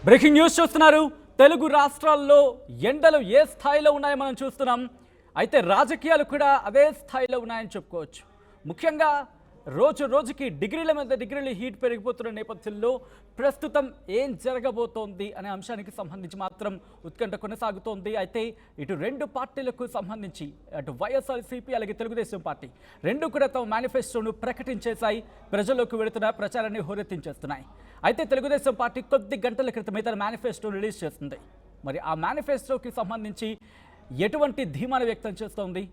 Breaking news చూస్తున్నారు. తెలుగు రాష్ట్రాల్లో ఎండలు ఏ స్థాయిలో ఉన్నాయో మనం చూస్తున్నాం. అయితే రాజకీయాలు కూడా అదే స్థాయిలో ఉన్నాయని చెప్పుకోవచ్చు. ముఖ్యంగా రోజు రోజుకి డిగ్రీల మీద డిగ్రీలు హీట్ పెరిగిపోతున్న నేపథ్యంలో ప్రస్తుతం ఏం జరగబోతోంది అనే అంశానికి సంబంధించి మాత్రం ఉత్కంఠ కొనసాగుతోంది. అయితే ఇటు రెండు పార్టీలకు సంబంధించి అటు వైఎస్ఆర్సీపీ అలాగే తెలుగుదేశం పార్టీ రెండు కూడా తమ మేనిఫెస్టోను ప్రకటించేశాయి. ప్రజల్లోకి వెళుతున్న ప్రచారాన్ని హోరెత్తించేస్తున్నాయి. అయితే తెలుగుదేశం పార్టీ కొద్ది గంటల క్రితమే తన మేనిఫెస్టో రిలీజ్ చేస్తుంది. మరి ఆ మేనిఫెస్టోకి సంబంధించి ఎటువంటి ధీమాను వ్యక్తం చేస్తోంది,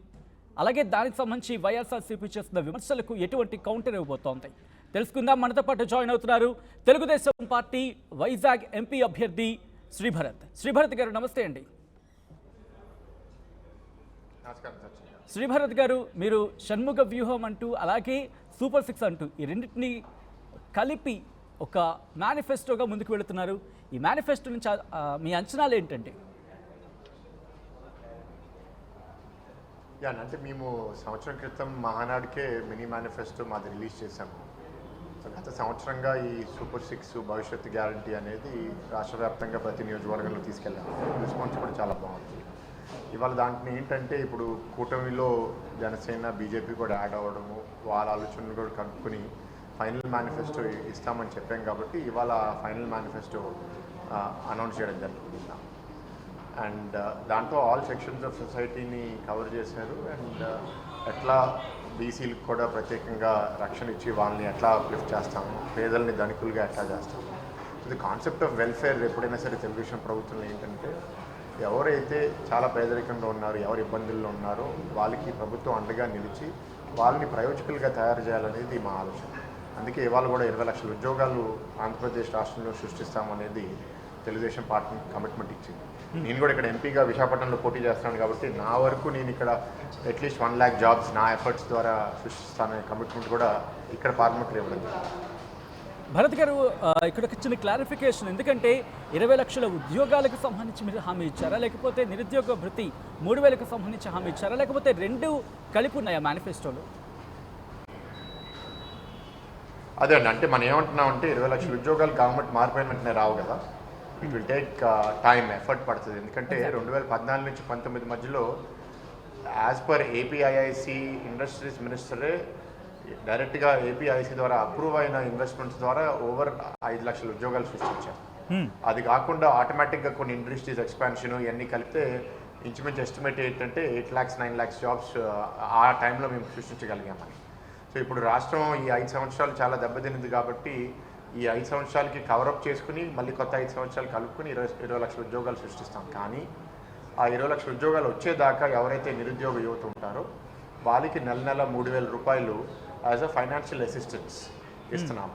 అలాగే దానికి సంబంధించి వైఎస్ఆర్సీపీ చేస్తున్న విమర్శలకు ఎటువంటి కౌంటర్ ఇవ్వబోతోంది తెలుసుకుందాం. మనతో పాటు జాయిన్ అవుతున్నారు తెలుగుదేశం పార్టీ వైజాగ్ ఎంపీ అభ్యర్థి శ్రీభరత్ గారు. నమస్తే అండి. శ్రీభరత్ గారు, మీరు షణ్ముఖ వ్యూహం అంటూ అలాగే సూపర్ 6 అంటూ ఈ రెండింటినీ కలిపి ఒక మేనిఫెస్టోగా ముందుకు వెళుతున్నారు. ఈ మేనిఫెస్టో నుంచి మీ అంచనాలు ఏంటంటే? అంటే మేము సంవత్సరం క్రితం మహానాడుకే మినీ మేనిఫెస్టో మాది రిలీజ్ చేశాము. గత సంవత్సరంగా ఈ సూపర్ 6 భవిష్యత్తు గ్యారంటీ అనేది రాష్ట్ర వ్యాప్తంగా ప్రతి నియోజకవర్గంలో తీసుకెళ్ళాము. రెస్పాన్స్ కూడా చాలా బాగుంది. ఇవాళ దాంట్లో ఏంటంటే ఇప్పుడు కూటమిలో జనసేన బీజేపీ కూడా యాడ్ అవ్వడము, వాళ్ళ ఆలోచనలు కూడా కనుక్కొని ఫైనల్ మేనిఫెస్టో ఇస్తామని చెప్పాం. కాబట్టి ఇవాళ ఫైనల్ మేనిఫెస్టో అనౌన్స్ చేయడం జరుగుతుంది. అండ్ దాంట్లో ఆల్ సెక్షన్స్ ఆఫ్ సొసైటీని కవర్ చేశారు. అండ్ ఎట్లా బీసీలకు కూడా ప్రత్యేకంగా రక్షణ ఇచ్చి వాళ్ళని ఎట్లా అప్లిఫ్ట్ చేస్తాము, పేదల్ని ధనికులుగా ఎట్లా చేస్తాము. ఇది కాన్సెప్ట్ ఆఫ్ వెల్ఫేర్ ఎప్పుడైనా సరే తెలుగుదేశం ప్రభుత్వంలో ఏంటంటే ఎవరైతే చాలా పేదరికంలో ఉన్నారో, ఎవరు ఇబ్బందుల్లో ఉన్నారో వాళ్ళకి ప్రభుత్వం అండగా నిలిచి వాళ్ళని ప్రయోజకులుగా తయారు చేయాలనేది మా ఆలోచన. అందుకే ఇవాళ కూడా 20 లక్షల ఉద్యోగాలు ఆంధ్రప్రదేశ్ రాష్ట్రంలో సృష్టిస్తామనేది తెలుగుదేశం పార్టీ కమిట్మెంట్ ఇచ్చింది. నేను కూడా ఇక్కడ ఎంపీగా విశాఖపట్నంలో పోటీ చేస్తున్నాను కాబట్టి నా వరకు నేను ఇక్కడ అట్లీస్ట్ 1 lakh జాబ్స్ నా ఎఫర్ట్స్ ద్వారా సృష్టిస్తాననే కమిట్మెంట్ కూడా ఇక్కడ పార్లమెంట్లో ఇవ్వడం జరిగింది. భరత్ గారు, ఇక్కడ ఒక చిన్న క్లారిఫికేషన్. ఎందుకంటే 20 లక్షల ఉద్యోగాలకు సంబంధించి మీరు హామీ ఇచ్చారా, లేకపోతే నిరుద్యోగ భృతి 3,000కు సంబంధించి హామీ ఇచ్చారా, లేకపోతే రెండు కలిపి ఉన్నాయా మేనిఫెస్టోలో? అదే అండి, అంటే మనం ఏమంటున్నామంటే 20 లక్షల ఉద్యోగాలు గవర్నమెంట్ మారిపోయిన వెంటనే రావు కదా. It will take time, effort పడుతుంది. ఎందుకంటే 2014 నుంచి 19 మధ్యలో యాజ్ పర్ ఏపీఐఐసి ఇండస్ట్రీస్ మినిస్టరే డైరెక్ట్గా ఏపీఐసి ద్వారా అప్రూవ్ అయిన ఇన్వెస్ట్మెంట్స్ ద్వారా ఓవర్ 5 లక్షల ఉద్యోగాలు సృష్టించారు. అది కాకుండా ఆటోమేటిక్గా కొన్ని ఇండస్ట్రీస్ ఎక్స్పాన్షన్ ఇవన్నీ కలిపితే ఇంచుమించు ఎస్టిమేట్ ఏంటంటే 8 lakhs 9 lakhs జాబ్స్ ఆ టైంలో మేము సృష్టించగలిగామని. సో ఇప్పుడు రాష్ట్రం ఈ 5 సంవత్సరాలు చాలా దెబ్బతినింది కాబట్టి ఈ 5 సంవత్సరాలకి కవరప్ చేసుకుని మళ్ళీ కొత్త 5 సంవత్సరాలు కలుపుకొని 20 లక్షల ఉద్యోగాలు సృష్టిస్తాం. కానీ ఆ 20 లక్షల ఉద్యోగాలు వచ్చేదాకా ఎవరైతే నిరుద్యోగ యువత ఉంటారో వాళ్ళకి నెల 3,000 రూపాయలు యాజ్ అ ఫైనాన్షియల్ అసిస్టెన్స్ ఇస్తున్నాము.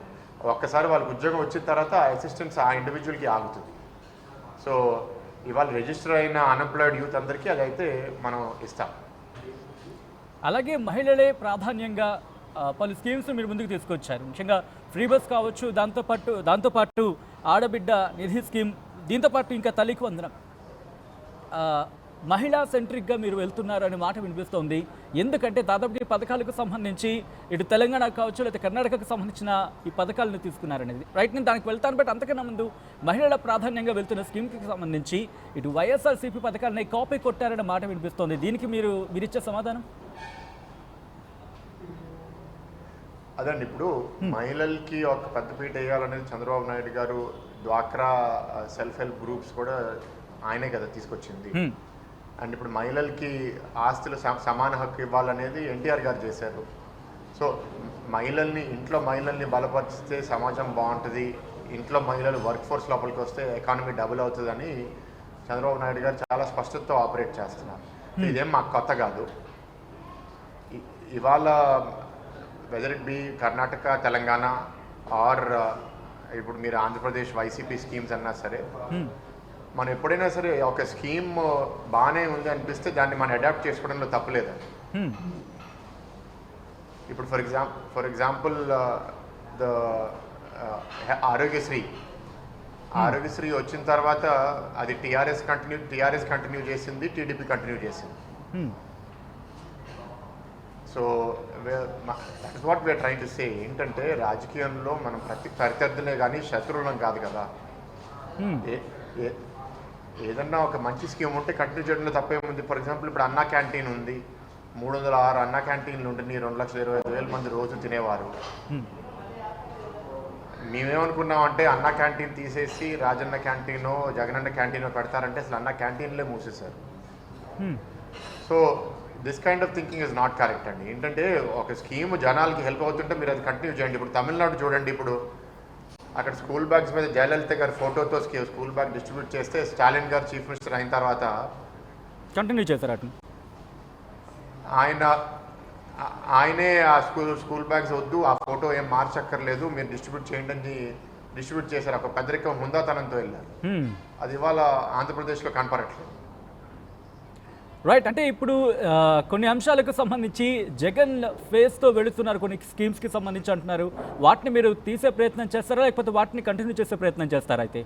ఒక్కసారి వాళ్ళకి ఉద్యోగం వచ్చిన తర్వాత ఆ అసిస్టెన్స్ ఆ ఇండివిజువల్కి ఆగుతుంది. సో ఇవాళ రిజిస్టర్ అయిన అన్ఎంప్లాయిడ్ యూత్ అందరికీ అదైతే మనం ఇస్తాం. అలాగే మహిళలే ప్రాధాన్యంగా పలు స్కీమ్స్ మీరు ముందుకు తీసుకొచ్చారు. ముఖ్యంగా ఫ్రీ బస్ కావచ్చు, దాంతోపాటు ఆడబిడ్డ నిధి స్కీమ్, దీంతోపాటు ఇంకా తల్లికి వందనం, మహిళా సెంట్రిక్గా మీరు వెళ్తున్నారు అనే మాట వినిపిస్తోంది. ఎందుకంటే దాదాపు ఈ పథకాలకు సంబంధించి ఇటు తెలంగాణ కావచ్చు లేదా కర్ణాటకకు సంబంధించిన ఈ పథకాలను తీసుకున్నారనేది రైట్. నేను దానికి వెళ్తాను. బట్ అంతకన్నా ముందు మహిళల ప్రాధాన్యంగా వెళ్తున్న స్కీమ్కి సంబంధించి ఇటు వైఎస్ఆర్సీపీ పథకాలని కాపీ కొట్టారనే మాట వినిపిస్తోంది. దీనికి మీరిచ్చే సమాధానం? అదండి, ఇప్పుడు మహిళలకి ఒక పెద్దపీట వేయాలనేది చంద్రబాబు నాయుడు గారు డ్వాక్రా సెల్ఫ్ హెల్ప్ గ్రూప్స్ కూడా ఆయనే కదా తీసుకొచ్చింది. అండ్ ఇప్పుడు మహిళలకి ఆస్తులు సమాన హక్కు ఇవ్వాలనేది ఎన్టీఆర్ గారు చేశారు. సో ఇంట్లో మహిళల్ని బలపరిస్తే సమాజం బాగుంటుంది, ఇంట్లో మహిళలు వర్క్ ఫోర్స్ లోపలికి వస్తే ఎకానమీ డబుల్ అవుతుందని చంద్రబాబు నాయుడు గారు చాలా స్పష్టతతో ఆపరేట్ చేస్తున్నారు. ఇదేం మాకు కొత్త కాదు. ఇవాళ whether it be Karnataka, Telangana are ఇప్పుడు మీరు ఆంధ్రప్రదేశ్ వైసీపీ స్కీమ్స్ అన్నా సరే, మనం ఎప్పుడైనా సరే ఒక స్కీమ్ బాగానే ఉంది అనిపిస్తే దాన్ని మనం అడాప్ట్ చేసుకోవడంలో తప్పులేదు. ఇప్పుడు ఫర్ ఎగ్జాంపుల్ ద ఆరోగ్యశ్రీ వచ్చిన తర్వాత అది టీఆర్ఎస్ కంటిన్యూ చేసింది, టీడీపీ కంటిన్యూ చేసింది. So that is what we are trying to say. ఏంటంటే రాజకీయంలో మనం ప్రత్యర్థులే కానీ శత్రువులం కాదు కదా. ఏ- ఏ- ఏదన్నా ఒక మంచి స్కీమ్ ఉంటే కంటిన్యూ చేయడంలో తప్పేముంది. ఫర్ ఎగ్జాంపుల్ ఇప్పుడు అన్నా క్యాంటీన్ ఉంది, 306 అన్నా క్యాంటీన్లు ఉంటుంది, 2,25,000 మంది రోజు తినేవారు. మేమేమనుకున్నామంటే అన్నా క్యాంటీన్ తీసేసి రాజన్న క్యాంటీనో జగనన్న క్యాంటీనో పెడతారంటే అసలు అన్నా క్యాంటీన్లే మూసేశారు. So this kind of thinking is not correct అండి. ఏంటంటే ఒక స్కీమ్ జనాలకి హెల్ప్ అవుతుంటే మీరు అది కంటిన్యూ చేయండి. ఇప్పుడు తమిళనాడు చూడండి, ఇప్పుడు అక్కడ స్కూల్ బ్యాగ్స్ మీద జయలలిత గారి ఫోటోతో స్కూల్ బ్యాగ్ డిస్ట్రిబ్యూట్ చేస్తే స్టాలిన్ గారు చీఫ్ మినిస్టర్ అయిన తర్వాత కంటిన్యూ చేశారు అటు. ఆయనే ఆ స్కూల్ బ్యాగ్స్ వద్దు, ఆ ఫోటో ఏం మార్చక్కర్లేదు, మీరు డిస్ట్రిబ్యూట్ చేయండి అని డిస్ట్రిబ్యూట్ చేశారు. ఒక పెద్దరికం హుందాతనంతో వెళ్ళారు. అది ఇవాళ ఆంధ్రప్రదేశ్లో కనపడట్లేదు. రైట్, అంటే ఇప్పుడు కొన్ని అంశాలకు సంబంధించి జగన్ ఫేస్తో వెళుతున్నారు, కొన్ని స్కీమ్స్కి సంబంధించి అంటున్నారు. వాటిని మీరు తీసే ప్రయత్నం చేస్తారా, లేకపోతే వాటిని కంటిన్యూ చేసే ప్రయత్నం చేస్తారా? అయితే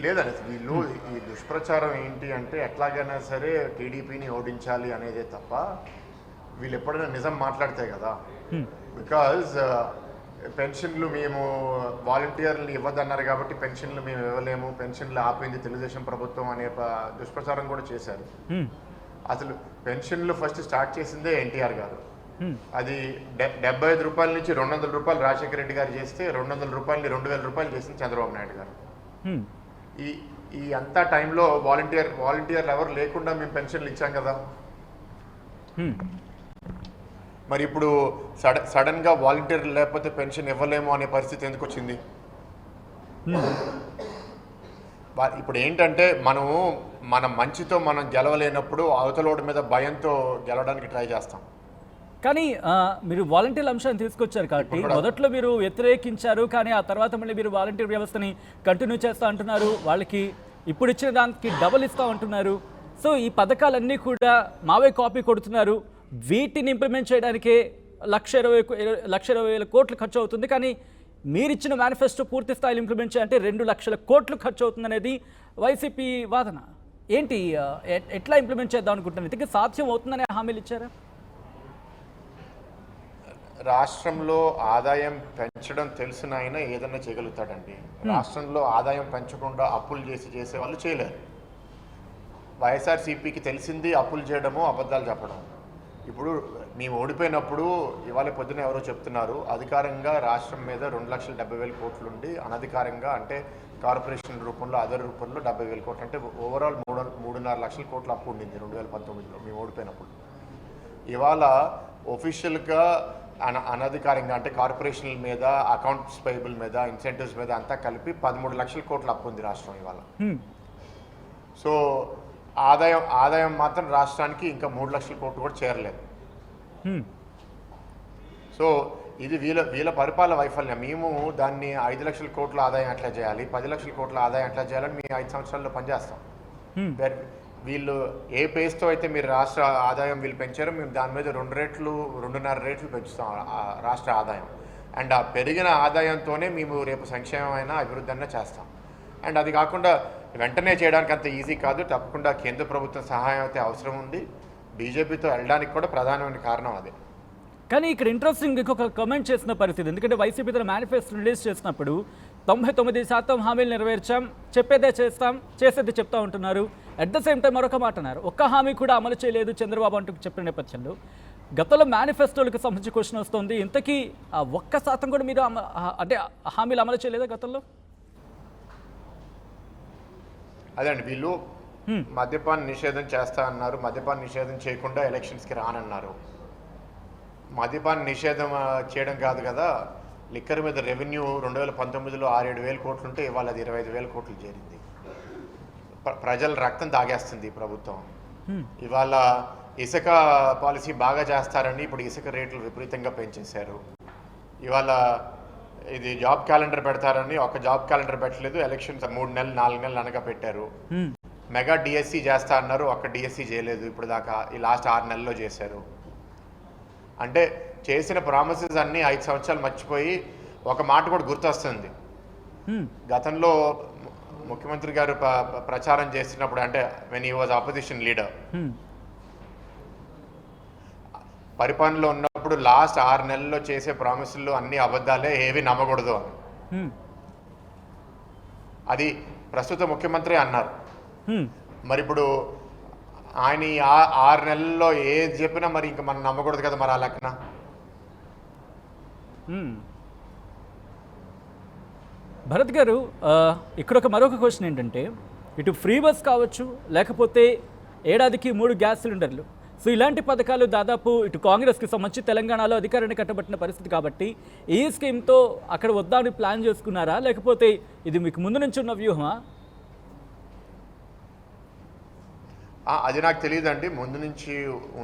లేదండి, వీళ్ళు ఈ దుష్ప్రచారం ఏంటి అంటే ఎట్లాగైనా సరే టీడీపీని ఓడించాలి అనేదే తప్ప వీళ్ళు ఎప్పుడైనా నిజం మాట్లాడితే కదా. బికాజ్ పెన్షన్లు మేము వాలంటీర్లు ఇవ్వదన్నారు కాబట్టి పెన్షన్లు మేము ఇవ్వలేము, పెన్షన్లు ఆపింది తెలుగుదేశం ప్రభుత్వం అనే దుష్ప్రచారం కూడా చేశారు. అసలు పెన్షన్లు ఫస్ట్ స్టార్ట్ చేసిందే ఎన్టీఆర్ గారు. అది 75 రూపాయల నుంచి 200 రూపాయలు రాజశేఖర రెడ్డి గారు చేస్తే 200 రూపాయలని 2,000 రూపాయలు చేసింది చంద్రబాబు నాయుడు గారు. ఈ అంతా టైంలో వాలంటీర్లు ఎవరు లేకుండా మేము పెన్షన్లు ఇచ్చాం కదా. మరి ఇప్పుడు సడన్గా వాలంటీర్లు లేకపోతే పెన్షన్ ఇవ్వలేము అనే పరిస్థితి ఎందుకు వచ్చింది? ఇప్పుడు ఏంటంటే మన మంచితో మనం గెలవలేనప్పుడు అవతలోడి మీద భయంతో గెలవడానికి ట్రై చేస్తాం. కానీ మీరు వాలంటీర్ అంశాన్ని తీసుకొచ్చారు కాబట్టి మొదట్లో మీరు వ్యతిరేకించారు, కానీ ఆ తర్వాత మళ్ళీ మీరు వాలంటీర్ వ్యవస్థని కంటిన్యూ చేస్తా అంటున్నారు. వాళ్ళకి ఇప్పుడు ఇచ్చిన దానికి డబల్ ఇస్తా అంటున్నారు. సో ఈ పథకాలన్నీ కూడా మావే కాపీ కొడుతున్నారు. వీటిని ఇంప్లిమెంట్ చేయడానికే 1,20,000 కోట్లు ఖర్చు అవుతుంది. కానీ మీరిచ్చిన మేనిఫెస్టో పూర్తి స్థాయిలో ఇంప్లిమెంట్ చేయాలంటే 2,00,000 కోట్లు ఖర్చు అవుతుందనేది వైసీపీ వాదన. ఏంటి, ఎట్లా ఇంప్లిమెంట్ చేద్దాం అనుకుంటున్నారు? ఇంతకీ సాధ్యం అవుతుందనే హామీలు ఇచ్చారా? రాష్ట్రంలో ఆదాయం పెంచడం తెలిసిన ఆయన ఏదన్నా చేయగలుగుతాడండి. రాష్ట్రంలో ఆదాయం పెంచకుండా అప్పులు చేసే వాళ్ళు చేయలేరు. వైఎస్ఆర్సీపీకి తెలిసింది అప్పులు చేయడము, అబద్ధాలు చెప్పడం. ఇప్పుడు మేము ఓడిపోయినప్పుడు ఇవాళ పొద్దున ఎవరో చెప్తున్నారు, అధికారంగా రాష్ట్రం మీద 2,70,000 కోట్లు ఉండి అనధికారంగా అంటే కార్పొరేషన్ రూపంలో అదర్ రూపంలో 70,000 కోట్లు అంటే ఓవరాల్ 3.5 లక్షల కోట్ల అప్పు ఉండింది 2019లో మేము ఓడిపోయినప్పుడు. ఇవాళ ఒఫీషియల్గా అనధికారంగా అంటే కార్పొరేషన్ల మీద, అకౌంట్స్ పేయబుల్ మీద, ఇన్సెంటివ్స్ మీద అంతా కలిపి 13 లక్షల కోట్ల అప్పు ఉంది రాష్ట్రం ఇవాళ. సో ఆదాయం మాత్రం రాష్ట్రానికి ఇంకా 3 లక్షల కోట్లు కూడా చేరలేదు. సో ఇది వీళ్ళ పరిపాలన వైఫల్యం. మేము దాన్ని 5 లక్షల కోట్ల ఆదాయం ఎట్లా చేయాలి, 10 లక్షల కోట్ల ఆదాయం ఎట్లా చేయాలని మేము 5 సంవత్సరాల్లో పనిచేస్తాం. వీళ్ళు ఏ పేస్తో అయితే మీరు రాష్ట్ర ఆదాయం వీళ్ళు పెంచారో మేము దాని మీద 2.5 రెట్లు పెంచుతాం రాష్ట్ర ఆదాయం. అండ్ ఆ పెరిగిన ఆదాయంతోనే మేము రేపు సంక్షేమమైన అభివృద్ధి అయినా చేస్తాం. అండ్ అది కాకుండా వెంటనే చేయడానికి అంత ఈజీ కాదు, తప్పకుండా కేంద్ర ప్రభుత్వం సహాయం అయితే అవసరం ఉంది. బీజేపీతో వెళ్ళడానికి కూడా ప్రధానమైన కారణం అదే. కానీ ఇక్కడ ఇంట్రెస్టింగ్ ఇంకొక కమెంట్ చేసిన పరిస్థితి, ఎందుకంటే వైసీపీ తన మేనిఫెస్టో రిలీజ్ చేసినప్పుడు 99% హామీలు నెరవేర్చాం, చెప్పేదే చేస్తాం, చేసేది చెప్తా ఉంటున్నారు. అట్ ద సేమ్ టైం మరొక మాట అన్నారు, ఒక్క హామీ కూడా అమలు చేయలేదు చంద్రబాబు అంటూ చెప్పిన నేపథ్యంలో గతంలో మేనిఫెస్టోలకు సంబంధించి క్వశ్చన్ వస్తుంది. ఇంతకీ 1% కూడా మీరు అంటే హామీలు అమలు చేయలేదా గతంలో? అదే అండి, వీళ్ళు మద్యపాన నిషేధం చేస్తా అన్నారు, మద్యపాన నిషేధం చేయకుండా ఎలక్షన్స్కి రానన్నారు. మద్యపాన నిషేధం చేయడం కాదు కదా, లిక్కర్ మీద రెవెన్యూ 2019లో 6-7 వేల కోట్లు ఉంటే ఇవాళ అది 25,000 కోట్లు చేరింది. ప్రజల రక్తం తాగేస్తుంది ప్రభుత్వం. ఇవాళ ఇసుక పాలసీ బాగా చేస్తారని ఇప్పుడు ఇసుక రేట్లు విపరీతంగా పెంచేశారు. ఇవాళ ఇది జాబ్ క్యాలెండర్ పెడతారని ఒక జాబ్ క్యాలెండర్ పెట్టలేదు, ఎలక్షన్స్ 3 నెలలు 4 నెలలు అనగా పెట్టారు. మెగా డిఎస్సి చేస్తా అన్నారు, ఒక్క డిఎస్సి చేయలేదు ఇప్పుడు దాకా, ఈ లాస్ట్ 6 నెలల్లో చేశారు. అంటే చేసిన ప్రామిసెస్ అన్నీ 5 సంవత్సరాలు మర్చిపోయి ఒక మాట కూడా గుర్తొస్తుంది. గతంలో ముఖ్యమంత్రి గారు ప్రచారం చేసినప్పుడు, అంటే when he was opposition leader, పరిపాలనలో ఉన్నప్పుడు లాస్ట్ 6 నెలల్లో చేసే ప్రామిసులు అన్ని అబద్ధాలే, ఏవి నమ్మకూడదు అని. హ్మ్. అది ప్రస్తుత ముఖ్యమంత్రి అన్నారు. హ్మ్. మరి ఇప్పుడు ఆయన ఈ 6 నెలల్లో ఏది చెప్పినా మరి ఇంకా మనం నమ్మకూడదు కదా మరి ఆ లెక్కన. హ్మ్. భరత్ గారు, ఇక్కడ మరొక క్వశ్చన్ ఏంటంటే, ఇటు ఫ్రీ బస్ కావచ్చు, లేకపోతే ఏడాదికి 3 గ్యాస్ సిలిండర్లు. సో ఇలాంటి పథకాలు దాదాపు ఇటు కాంగ్రెస్కి సంబంధించి తెలంగాణలో అధికారాన్ని కట్టబట్టిన పరిస్థితి కాబట్టి ఈ స్కీమ్తో అక్కడ వద్దామని ప్లాన్ చేసుకున్నారా, లేకపోతే ఇది మీకు ముందు నుంచి ఉన్న వ్యూహమా? అది నాకు తెలియదండి, ముందు నుంచి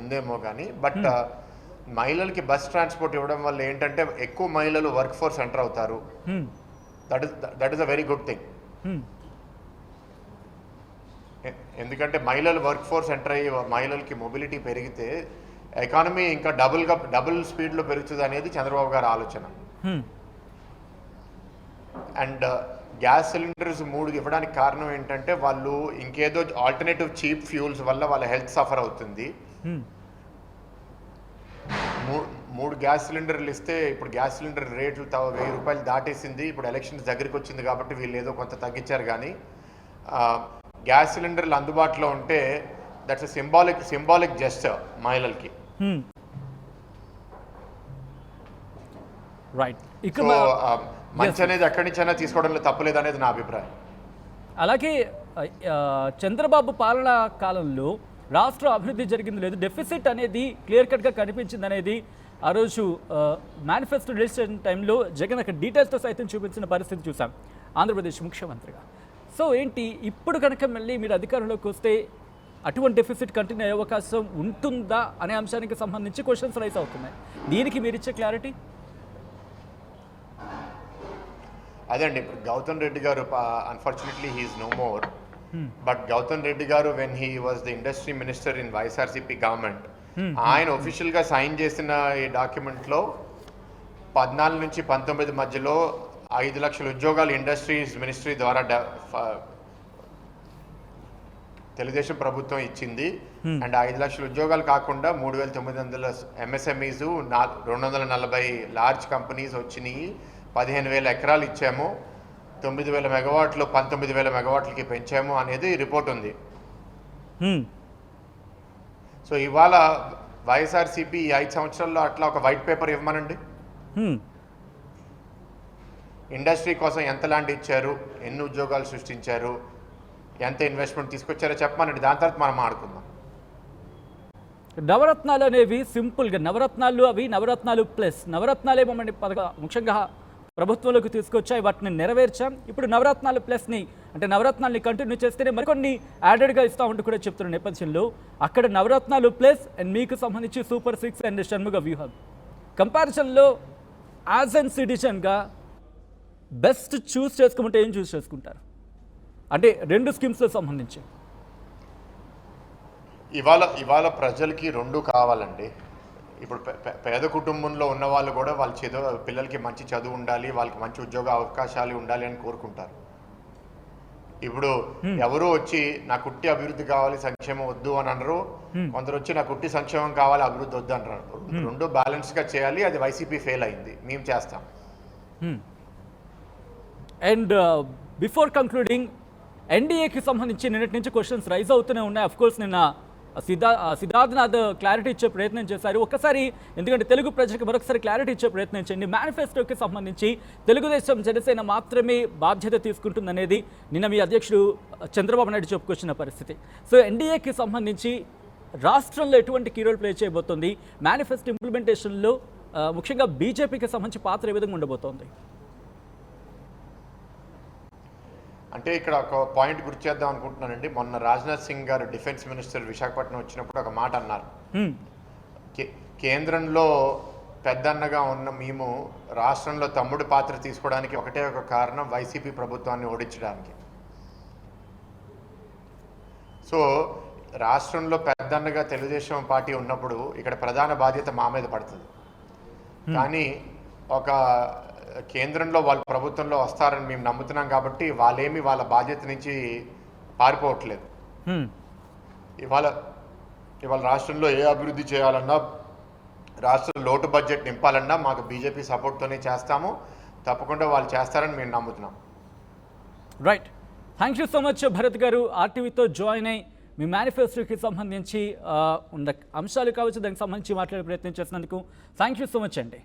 ఉందేమో కానీ. బట్ మహిళలకి బస్ ట్రాన్స్పోర్ట్ ఇవ్వడం వల్ల ఏంటంటే ఎక్కువ మహిళలు వర్క్ ఫోర్స్ ఎంటర్ అవుతారు. That is a very good thing. ఎందుకంటే మహిళలు వర్క్ ఫోర్స్ ఎంటర్ అయ్యి మహిళలకి మొబిలిటీ పెరిగితే ఎకానమీ ఇంకా డబుల్ స్పీడ్లో పెరుగుతుంది అనేది చంద్రబాబు గారి ఆలోచన. అండ్ గ్యాస్ సిలిండర్స్ 3 ఇవ్వడానికి కారణం ఏంటంటే వాళ్ళు ఇంకేదో ఆల్టర్నేటివ్ చీప్ ఫ్యూల్స్ వల్ల వాళ్ళ హెల్త్ సఫర్ అవుతుంది. 3 గ్యాస్ సిలిండర్లు ఇస్తే ఇప్పుడు గ్యాస్ సిలిండర్ రేట్లు 1000 రూపాయలు దాటేసింది. ఇప్పుడు ఎలక్షన్స్ దగ్గరికి వచ్చింది కాబట్టి వీళ్ళు ఏదో కొంత తగ్గించారు. కానీ గ్యాస్ సిలిండర్లు అందుబాటులో ఉంటే దట్స్ సింబాలిక్ జెస్చర్ మహిళలకి. రైట్. సో మంచి అనేది ఎక్కడి నుంచైనా తీసుకోవడంలో తప్పలేదు అనేది నా అభిప్రాయం. అలాగే చంద్రబాబు పాలనా కాలంలో రాష్ట్ర అభివృద్ధి జరిగింది లేదు, డెఫిసిట్ అనేది క్లియర్ కట్గా కనిపించింది అనేది ఆ రోజు మేనిఫెస్టో రిలీజ్ చేసిన టైంలో జగన్ అక్కడ డీటెయిల్స్తో సైతం చూపించిన పరిస్థితి చూసాం ఆంధ్రప్రదేశ్ ముఖ్యమంత్రిగా. సో ఏంటి ఇప్పుడు కనుక మళ్ళీ మీరు అధికారంలోకి వస్తే అటువంటి డెఫిసిట్ కంటిన్యూ అయ్యే అవకాశం ఉంటుందా అనే అంశానికి సంబంధించి క్వశ్చన్స్ రైజ్ అవుతున్నాయి. దీనికి మీరు ఇచ్చే క్లారిటీ? అదే అండి, ఇప్పుడు గౌతమ్ రెడ్డి గారు unfortunately he is no more. But Gautam Reddy గారు when he was the industry minister in YSRCP government, ఆయన ఒఫీషియల్గా సైన్ చేసిన ఈ డాక్యుమెంట్లో 14 నుంచి 19 మధ్యలో 5 లక్షల ఉద్యోగాలు ఇండస్ట్రీస్ మినిస్ట్రీ ద్వారా తెలుగుదేశం ప్రభుత్వం ఇచ్చింది. అండ్ 5 లక్షల ఉద్యోగాలు కాకుండా 3900 ఎంఎస్ఎంఈస్, 240 లార్జ్ కంపెనీస్ వచ్చినాయి. 15,000 ఎకరాలు ఇచ్చాము, 9,000 మెగావాట్లు 19,000 మెగావాట్లకి పెంచాము అనేది రిపోర్ట్ ఉంది. సో ఇవాళ వైఎస్ఆర్సీపీ 5 సంవత్సరాల్లో అట్లా ఒక వైట్ పేపర్ ఇవ్వమనండి. ఇండస్ట్రీ కోసం ఎంత ల్యాండ్ ఇచ్చారు, ఎన్ని ఉద్యోగాలు సృష్టించారు, ఎంత ఇన్వెస్ట్మెంట్ తీసుకొచ్చారో చెప్పమనండి. దాని తర్వాత మనం ఆడుకుందాం. నవరత్నాలు అనేవి సింపుల్గా నవరత్నాలు, అవి నవరత్నాలు ప్లస్ నవరత్నాలే మమ్మల్ని ముఖ్యంగా ప్రభుత్వంలోకి తీసుకొచ్చాయి, వాటిని నెరవేర్చాం. ఇప్పుడు నవరత్నాలు ప్లస్ని అంటే నవరత్నాల్ని కంటిన్యూ చేస్తేనే మరికొన్ని యాడెడ్గా ఇస్తామంటూ కూడా చెప్తున్న నేపథ్యంలో అక్కడ నవరత్నాలు ప్లస్ అండ్ మీకు సంబంధించి సూపర్ 6 అండ్ షణ్ముగ వ్యూహం కంపారిజన్లో యాజ్ అండ్ సిటిజన్గా బెస్ట్ చూస్ చేసుకోమంటే ఏం చూస్ చేసుకుంటారు? అంటే 2 స్కీమ్స్తో సంబంధించి ఇవాళ ప్రజలకి 2 కావాలండి. ఇప్పుడు పేద కుటుంబంలో ఉన్న వాళ్ళు కూడా వాళ్ళ పిల్లలకి మంచి చదువు ఉండాలి, వాళ్ళకి మంచి ఉద్యోగ అవకాశాలు ఉండాలి అని కోరుకుంటారు. ఇప్పుడు ఎవరు వచ్చి నా కుట్టి అభివృద్ధి కావాలి, సంక్షేమం వద్దు అని అనరు. కొందరు వచ్చి నా కుట్టి సంక్షేమం కావాలి, అభివృద్ధి వద్దు అంటారు. 2 బ్యాలెన్స్గా చేయాలి. అది వైసీపీ ఫెయిల్ అయింది, మేము చేస్తాం. అండ్ బిఫోర్ కంక్లూడింగ్, ఎన్డీఏకి సంబంధించి నిన్నటి నుంచి క్వశ్చన్స్ రైజ్ అవుతూనే ఉన్నాయి. అఫ్కోర్స్ నిన్న సిద్ధార్థనాథ్ క్లారిటీ ఇచ్చే ప్రయత్నం చేశారు. ఒక్కసారి ఎందుకంటే తెలుగు ప్రజలకు మరొకసారి క్లారిటీ ఇచ్చే ప్రయత్నం చేయండి. మేనిఫెస్టోకి సంబంధించి తెలుగుదేశం జనసేన మాత్రమే బాధ్యత తీసుకుంటుందనేది నిన్న మీ అధ్యక్షుడు చంద్రబాబు నాయుడు చెప్పుకొచ్చిన పరిస్థితి. సో ఎన్డీఏకి సంబంధించి రాష్ట్రంలో ఎటువంటి కీ రోల్ ప్లే చేయబోతోంది? మేనిఫెస్టో ఇంప్లిమెంటేషన్లో ముఖ్యంగా బీజేపీకి సంబంధించి పాత్ర ఏ విధంగా ఉండబోతోంది? అంటే ఇక్కడ ఒక పాయింట్ గుర్తు చేద్దాం అనుకుంటున్నానండి. మొన్న రాజ్నాథ్ సింగ్ గారు డిఫెన్స్ మినిస్టర్ విశాఖపట్నం వచ్చినప్పుడు ఒక మాట అన్నారు. కేంద్రంలో పెద్దన్నగా ఉన్న మేము రాష్ట్రంలో తమ్ముడు పాత్ర తీసుకోవడానికి ఒకటే ఒక కారణం, వైసీపీ ప్రభుత్వాన్ని ఓడించడానికి. సో రాష్ట్రంలో పెద్దన్నగా తెలుగుదేశం పార్టీ ఉన్నప్పుడు ఇక్కడ ప్రధాన బాధ్యత మా మీద పడుతుంది. కానీ ఒక కేంద్రంలో వాళ్ళు ప్రభుత్వంలో వస్తారని మేము నమ్ముతున్నాం కాబట్టి వాళ్ళేమి వాళ్ళ బాధ్యత నుంచి పారిపోవట్లేదు. ఇవాళ రాష్ట్రంలో ఏ అభివృద్ధి చేయాలన్నా, రాష్ట్ర లోటు బడ్జెట్ నింపాలన్నా మాకు బీజేపీ సపోర్ట్తోనే చేస్తాము. తప్పకుండా వాళ్ళు చేస్తారని మేము నమ్ముతున్నాం. Right, thank you so much Bharat గారు, ఆర్టీవీతో జాయిన్ అయ్యి మీ మేనిఫెస్టోకి సంబంధించి ఉన్న అంశాలు కావచ్చు దానికి సంబంధించి మాట్లాడే ప్రయత్నం చేసినందుకు థ్యాంక్ యూ సో మచ్ అండి.